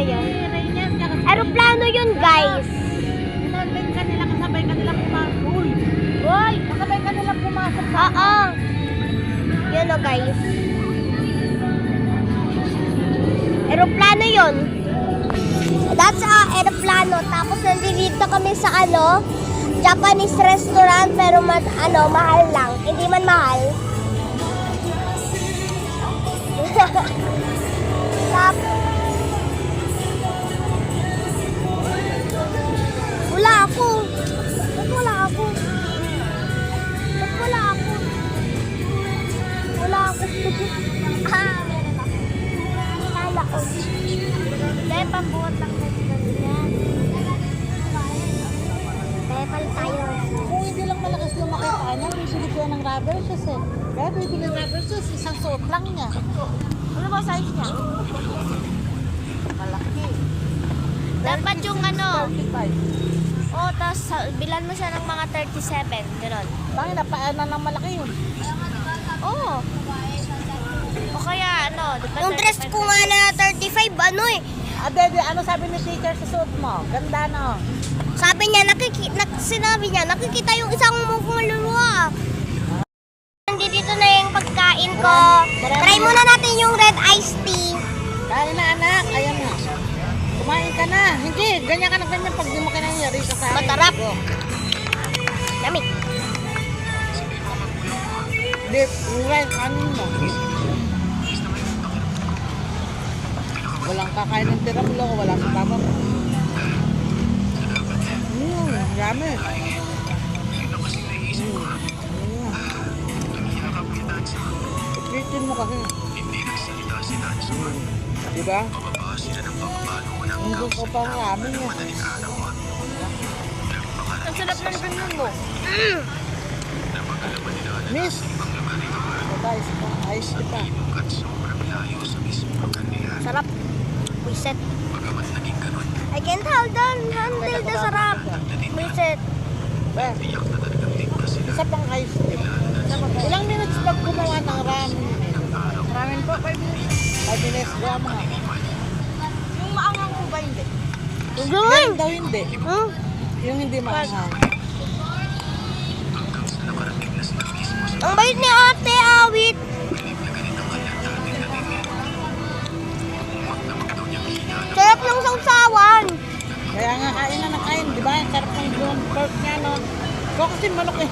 yun? Aeroplano yun, guys. Kasabay kanila pumasok. Uy, kasabay kanila pumasok. Oo. Yun o, guys. Aeroplano yun. That's aeroplano. Tapos nandito kami sa Japanese restaurant, pero mahal lang. Hindi man mahal. Wala ako. Ba't wala ako? Ba't wala ako? Wala ako. Meron ako. Kala ko. Dahil pambuhat lang sa ganyan. Dahil pala tayo. Kung hindi lang malakas yung makita niya, bibili ko ng rubber shoes eh. Kaya bibili ng rubber shoes, isang suot lang niya. Ano ba size niya? Malaki. Dapat yung 35. oh, tapos bilan mo siya ng mga 37, gano'n. Bakit napaan na ng malaki yun? Oo. O kaya diba yung dress ko nga na 35, Dede, ano sabi ni teacher sa suot mo? Ganda no? Sabi niya, sinabi niya, nakikita yung isang mukhang luluwa. Nandito na yung pagkain ko. Try muna natin yung red iced tea. Kain na anak, ayan na. Kumain ka na. Hindi, ganyan ka na ganyan pag di mo kinanyari ka sa akin. Matarap. Yummy. Dip, right, ano mo? Walang kakain ng tiramulo ko, wala sa tama mo. Yummy. Ipitin mo kasi. Diba? Hindi ko pang ramen eh. Ang sarap ng ganyan mo. Miss! Patay sa pang ice kita. Sarap. Wiset. I can't handle the sarap. Wiset. Beh, isa pang ice tea. Ilang minutes pag gumawa ng ramen? Ramen po, 5 minutes. 5 minutes, gawa mo nga. Yung maangang mo ba hindi? Yung daw hindi. Yung hindi maangang. Ang bait ni ate, awit. Sarap ng sausawan. Kaya nga kain na ng kain, di ba? Ang sarap ng pork niya, no? Ikaw kasi manok eh.